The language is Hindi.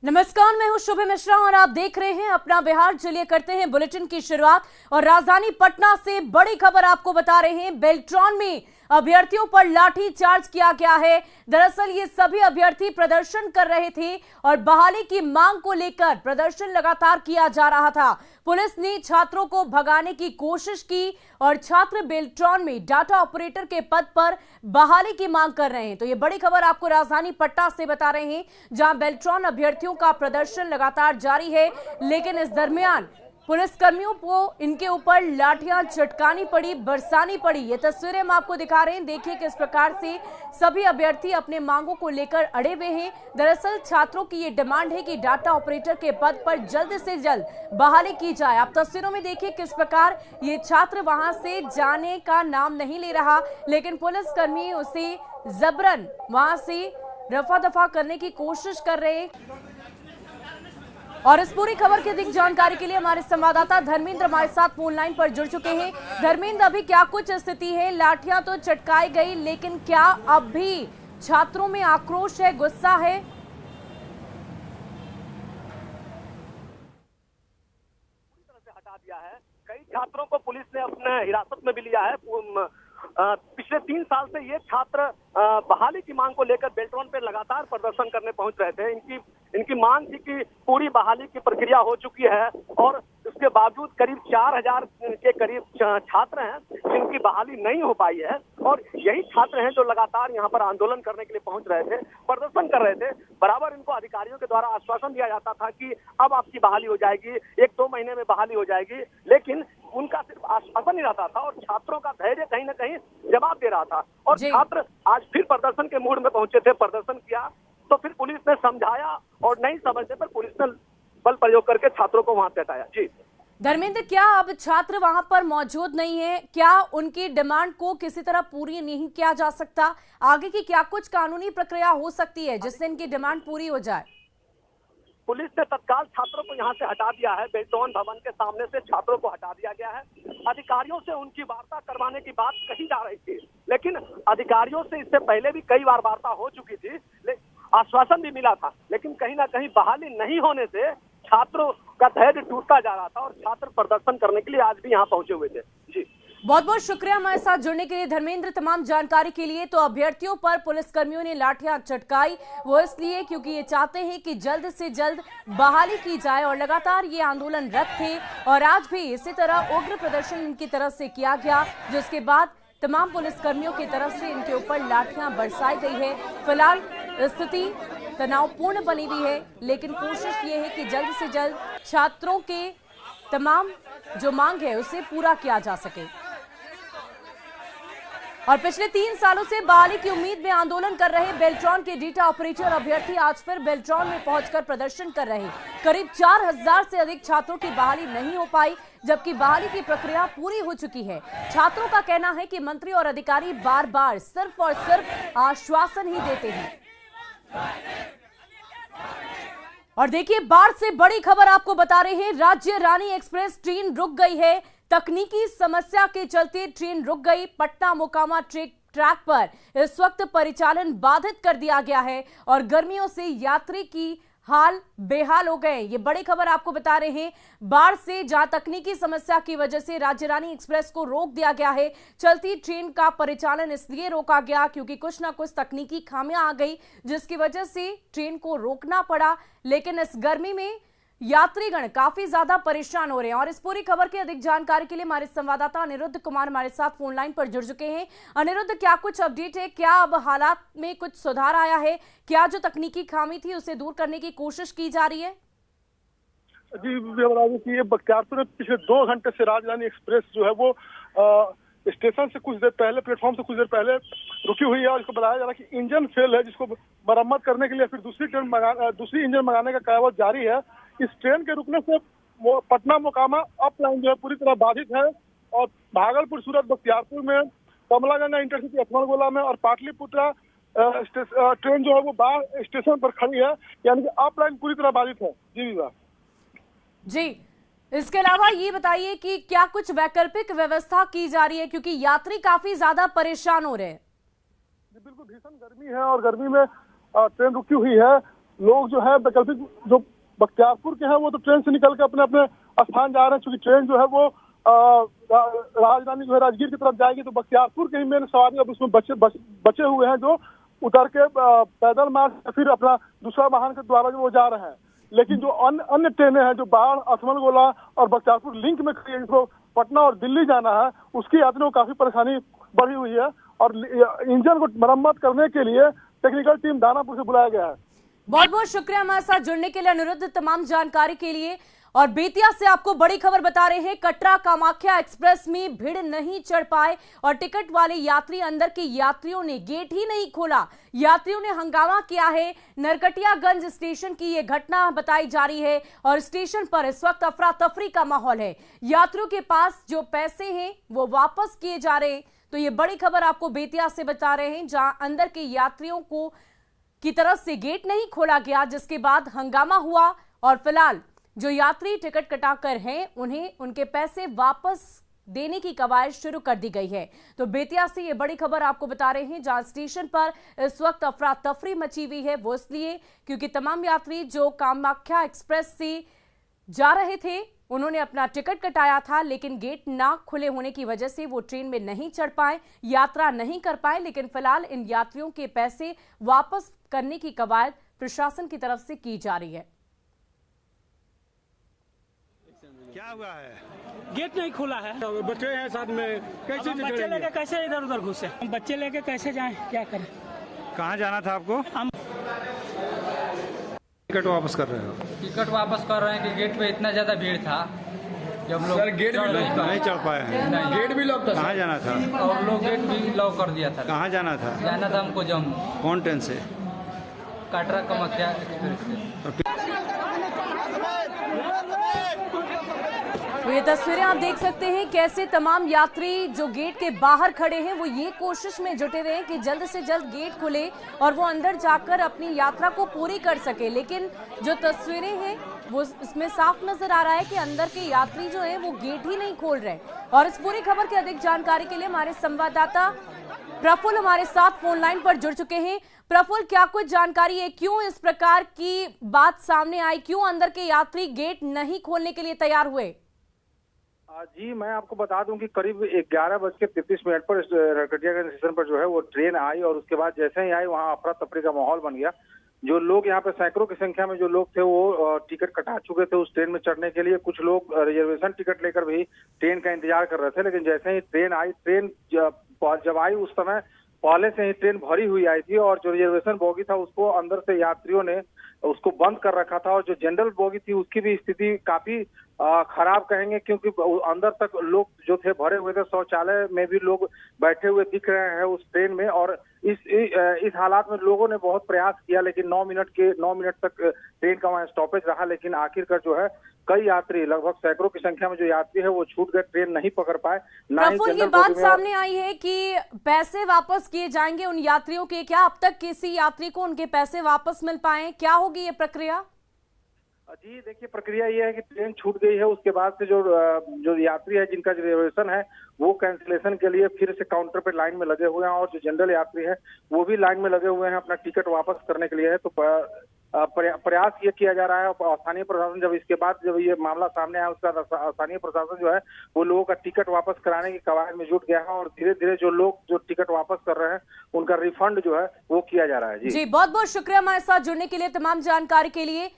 नमस्कार, मैं हूं शुभ मिश्रा और आप देख रहे हैं अपना बिहार। चलिए करते हैं बुलेटिन की शुरुआत और राजधानी पटना से बड़ी खबर आपको बता रहे हैं। बेल्ट्रॉन में अभ्यर्थियों पर लाठी चार्ज किया गया है। दरअसल ये सभी अभ्यर्थी प्रदर्शन कर रहे थे और बहाली की मांग को लेकर प्रदर्शन लगातार किया जा रहा था। पुलिस ने छात्रों को भगाने की कोशिश की और छात्र बेल्ट्रॉन में डाटा ऑपरेटर के पद पर बहाली की मांग कर रहे हैं। तो ये बड़ी खबर आपको राजधानी पटना से बता रहे हैं, जहां बेल्ट्रॉन अभ्यर्थियों का प्रदर्शन लगातार जारी है, लेकिन इस दरमियान पुलिसकर्मियों को इनके ऊपर लाठियां चटकानी पड़ी, बरसानी पड़ी। ये तस्वीरें हम आपको दिखा रहे हैं। देखिए किस प्रकार से सभी अभ्यर्थी अपने मांगों को लेकर अड़े हुए हैं। दरअसल छात्रों की ये डिमांड है कि डाटा ऑपरेटर के पद पर जल्द से जल्द बहाली की जाए। आप तस्वीरों में देखिए किस प्रकार ये छात्र वहां से जाने का नाम नहीं ले रहा, लेकिन पुलिसकर्मी उसे जबरन वहां से रफा दफा करने की कोशिश कर रहे हैं। और इस पूरी खबर की अधिक जानकारी के लिए हमारे संवाददाता धर्मेंद्र हमारे साथ फोन लाइन पर जुड़ चुके हैं। धर्मेंद्र, अभी क्या कुछ स्थिति है? लाठियां तो चटकाई गई, लेकिन क्या अब भी छात्रों में आक्रोश है, गुस्सा है? पूरी तरह से हटा दिया है। कई छात्रों को पुलिस ने अपने हिरासत में भी लिया है। पिछले 3 साल से ये छात्र बहाली की मांग को लेकर बेल्ट्रॉन पे लगातार प्रदर्शन करने पहुंच रहे थे। इनकी मांग थी कि पूरी बहाली की प्रक्रिया हो चुकी है और उसके बावजूद करीब 4000 के करीब छात्र हैं जिनकी बहाली नहीं हो पाई है। और यही छात्र हैं जो लगातार यहाँ पर आंदोलन करने के लिए पहुंच रहे थे, प्रदर्शन कर रहे थे। बराबर इनको अधिकारियों के द्वारा आश्वासन दिया जाता था कि अब आपकी बहाली हो जाएगी, 1-2 महीने में बहाली हो जाएगी, लेकिन उनका सिर्फ आश्वासन ही रहता था और छात्रों का धैर्य कहीं ना कहीं जवाब दे रहा था। और छात्र आज फिर प्रदर्शन के मूड में पहुंचे थे, प्रदर्शन किया तो फिर पुलिस ने समझाया और नहीं समझने पर पुलिस ने बल प्रयोग करके छात्रों को वहां से हटाया। जी धर्मेंद्र, क्या अब छात्र वहां पर मौजूद नहीं है? क्या उनकी डिमांड को किसी तरह पूरी नहीं किया जा सकता? आगे की क्या कुछ कानूनी प्रक्रिया हो सकती है जिससे इनकी डिमांड पूरी हो जाए? पुलिस ने तत्काल छात्रों को यहां से हटा दिया है। बेल्ट्रॉन भवन के सामने से छात्रों को हटा दिया गया है। अधिकारियों से उनकी वार्ता करवाने की बात कही जा रही थी, लेकिन अधिकारियों से इससे पहले भी कई बार वार्ता हो चुकी थी, आश्वासन भी मिला था, लेकिन कहीं ना कहीं बहाली नहीं होने से छात्रों का धैर्य टूटता जा रहा था और छात्र प्रदर्शन करने के लिए आज भी यहाँ पहुंचे हुए थे। जी बहुत बहुत शुक्रिया हमारे साथ जुड़ने के लिए धर्मेंद्र, तमाम जानकारी के लिए। तो अभ्यर्थियों पर पुलिसकर्मियों ने लाठियां चटकाई, वो इसलिए क्योंकि ये चाहते हैं कि जल्द से जल्द बहाली की जाए और लगातार ये आंदोलनरत थे और आज भी इसी तरह उग्र प्रदर्शन इनकी तरफ से किया गया, जिसके बाद तमाम पुलिसकर्मियों की तरफ से इनके ऊपर लाठियां बरसाई गई है। फिलहाल स्थिति तनावपूर्ण बनी हुई है, लेकिन कोशिश ये है कि जल्द से जल्द छात्रों के तमाम जो मांग है उसे पूरा किया जा सके। और पिछले 3 सालों से बहाली की उम्मीद में आंदोलन कर रहे बेल्ट्रॉन के डेटा ऑपरेटर अभ्यर्थी आज फिर बेल्ट्रॉन में पहुंचकर प्रदर्शन कर रहे। करीब 4000 से अधिक छात्रों की बहाली नहीं हो पाई, जबकि बहाली की प्रक्रिया पूरी हो चुकी है। छात्रों का कहना है कि मंत्री और अधिकारी बार बार सिर्फ और सिर्फ आश्वासन ही देते हैं। और देखिए, बाढ़ से बड़ी खबर आपको बता रहे हैं। राज्य रानी एक्सप्रेस ट्रेन रुक गई है। तकनीकी समस्या के चलते ट्रेन रुक गई। पटना मोकामा ट्रैक पर इस वक्त परिचालन बाधित कर दिया गया है और गर्मियों से यात्री की हाल बेहाल हो गए। ये बड़ी खबर आपको बता रहे हैं। बाढ़ से जहां तकनीकी समस्या की वजह से राज्य रानी एक्सप्रेस को रोक दिया गया है। चलती ट्रेन का परिचालन इसलिए रोका गया क्योंकि कुछ ना कुछ तकनीकी खामियां आ गई, जिसकी वजह से ट्रेन को रोकना पड़ा। लेकिन इस गर्मी में यात्रीगण काफी ज्यादा परेशान हो रहे हैं। और इस पूरी खबर की अधिक जानकारी के लिए हमारे संवाददाता अनिरुद्ध कुमार हमारे साथ फोन लाइन पर जुड़ चुके हैं। अनिरुद्ध, क्या कुछ अपडेट है? क्या अब हालात में कुछ सुधार आया है? क्या जो तकनीकी खामी थी उसे दूर करने की कोशिश की जा रही है? जी, ये बख्तियारपुर में पिछले 2 घंटे से राजधानी एक्सप्रेस जो है वो स्टेशन से कुछ देर पहले, प्लेटफॉर्म से कुछ देर पहले रुकी हुई है और इसको बताया जा रहा है कि इंजन फेल है, जिसको मरम्मत करने के लिए फिर दूसरी इंजन मंगाने का कार्रवाई जारी है। इस ट्रेन के रुकने से पटना मोकामा अप लाइन जो है पूरी तरह बाधित है और भागलपुर, सूरत, बख्तियारपुर में, कमलागंगा इंटरसिटी अथमलगोला में और पाटलिपुत्रा ट्रेन जो है वो बाढ़ स्टेशन पर खड़ी है, यानी कि अप लाइन पूरी तरह बाधित है। जी विवाह जी, इसके अलावा ये बताइए कि क्या कुछ वैकल्पिक व्यवस्था की जा रही है, क्योंकि यात्री काफी ज्यादा परेशान हो रहे हैं। बिल्कुल भीषण गर्मी है और गर्मी में ट्रेन रुकी हुई है। लोग जो है वैकल्पिक जो बख्तियारपुर के हैं वो तो ट्रेन से निकल के अपने अपने स्थान जा रहे हैं, क्योंकि ट्रेन जो है वो राजधानी जो है राजगीर की तरफ जाएगी, तो बख्तियारपुर के ही मेन सवारी अब उसमें बचे हुए हैं जो उतर के पैदल मार्ग या फिर अपना दूसरा वाहन के द्वारा जो वो जा रहे हैं। लेकिन जो अन्य ट्रेनें हैं जो बाढ़, असमनगोला और बख्तियारपुर लिंक में खड़ी है, जिसको पटना और दिल्ली जाना है, उसकी यात्रियों को काफी परेशानी बढ़ी हुई है और इंजन को मरम्मत करने के लिए टेक्निकल टीम दानापुर से बुलाया गया है। बहुत बहुत शुक्रिया हमारे साथ जुड़ने के लिए अनिरुद्ध, तमाम जानकारी के लिए। और बेतिया से आपको बड़ी खबर बता रहे हैं, कटरा कामाख्या एक्सप्रेस में भीड़ नहीं चढ़ पाए और टिकट वाले यात्री अंदर के यात्रियों ने गेट ही नहीं खोला। यात्रियों ने हंगामा किया है। नरकटियागंज स्टेशन की यह घटना बताई जा रही है और स्टेशन पर इस वक्त अफरा तफरी का माहौल है। यात्रियों के पास जो पैसे हैं वो वापस किए जा रहे हैं। तो ये बड़ी खबर आपको बेतिया से बता रहे हैं, जहां अंदर के यात्रियों को की तरफ से गेट नहीं खोला गया, जिसके बाद हंगामा हुआ और फिलहाल जो यात्री टिकट कटाकर हैं उन्हें उनके पैसे वापस देने की कवायद शुरू कर दी गई है। तो बेतिया से ये बड़ी खबर आपको बता रहे हैं, जहां स्टेशन पर इस वक्त अफरा तफरी मची हुई है। वो इसलिए क्योंकि तमाम यात्री जो कामाख्या एक्सप्रेस से जा रहे थे उन्होंने अपना टिकट कटाया था, लेकिन गेट ना खुले होने की वजह से वो ट्रेन में नहीं चढ़ पाए, यात्रा नहीं कर पाए। लेकिन फिलहाल इन यात्रियों के पैसे वापस करने की कवायद प्रशासन की तरफ से की जा रही है। क्या हुआ है? गेट नहीं खुला है। बच्चे हैं साथ में, कैसे बच्चे लेके कैसे इधर उधर घुसे? हम बच्चे लेके कैसे जाएं, क्या करें? कहाँ जाना था आपको? हम टिकट वापस कर रहे हो? टिकट वापस कर रहे हैं कि गेट पे इतना ज्यादा भीड़ था जब लोग गेट भी नहीं चढ़ पाए हैं। गेट भी लॉक था। कहाँ जाना था? और लोग गेट भी लॉक कर दिया था। कहाँ जाना था? जाना था हमको जम्मू। कौन ट्रेन से? कटरा कामाख्या एक्सप्रेस से। तो ये तस्वीरें आप देख सकते हैं कैसे तमाम यात्री जो गेट के बाहर खड़े हैं वो ये कोशिश में जुटे रहे हैं कि जल्द से जल्द गेट खुले और वो अंदर जाकर अपनी यात्रा को पूरी कर सके। लेकिन जो तस्वीरें हैं वो इसमें साफ नजर आ रहा है कि अंदर के यात्री जो हैं वो गेट ही नहीं खोल रहे। और इस पूरी खबर की अधिक जानकारी के लिए हमारे संवाददाता प्रफुल्ल हमारे साथ फोन लाइन पर जुड़ चुके हैं। प्रफुल्ल, क्या कुछ जानकारी है, क्यों इस प्रकार की बात सामने आई, क्यों अंदर के यात्री गेट नहीं खोलने के लिए तैयार हुए? जी, मैं आपको बता दूं कि करीब 11:33 पर नरकटियागंज स्टेशन पर जो है वो ट्रेन आई और उसके बाद जैसे ही आई वहां अफरा तफरी का माहौल बन गया। जो लोग यहाँ पे सैकड़ों की संख्या में जो लोग थे वो टिकट कटा चुके थे उस ट्रेन में चढ़ने के लिए। कुछ लोग रिजर्वेशन टिकट लेकर भी ट्रेन का इंतजार कर रहे थे, लेकिन जैसे ही ट्रेन आई, ट्रेन जब आई उस समय पहले से ही ट्रेन भरी हुई आई थी और जो रिजर्वेशन बोगी था उसको अंदर से यात्रियों ने उसको बंद कर रखा था और जो जनरल बोगी थी उसकी भी स्थिति काफी खराब कहेंगे, क्योंकि अंदर तक लोग जो थे भरे हुए थे। शौचालय में भी लोग बैठे हुए दिख रहे हैं उस ट्रेन में। और इस हालात में लोगों ने बहुत प्रयास किया, लेकिन 9 मिनट तक ट्रेन का वहां स्टॉपेज रहा। लेकिन आखिरकार जो है कई यात्री, लगभग सैकड़ों की संख्या में जो यात्री है वो छूट गए, ट्रेन नहीं पकड़ पाए। प्रफुल्ल, ये बात सामने आई है कि पैसे वापस किए जाएंगे उन यात्रियों के, क्या अब तक किसी यात्री को उनके पैसे वापस मिल पाए? क्या होगी ये प्रक्रिया? जी देखिए, प्रक्रिया ये है कि ट्रेन छूट गई है, उसके बाद से जो यात्री है जिनका रिजर्वेशन है वो कैंसिलेशन के लिए फिर से काउंटर पे लाइन में लगे हुए हैं और जो जनरल यात्री है वो भी लाइन में लगे हुए हैं अपना टिकट वापस करने के लिए है। तो प्रयास ये किया जा रहा है। स्थानीय प्रशासन जब इसके बाद जब ये मामला सामने आया उसका स्थानीय प्रशासन जो है वो लोगों का टिकट वापस कराने की कवायद में जुट गया है और धीरे धीरे जो लोग जो टिकट वापस कर रहे हैं उनका रिफंड जो है वो किया जा रहा है। जी बहुत बहुत शुक्रिया हमारे साथ जुड़ने के लिए, तमाम जानकारी के लिए।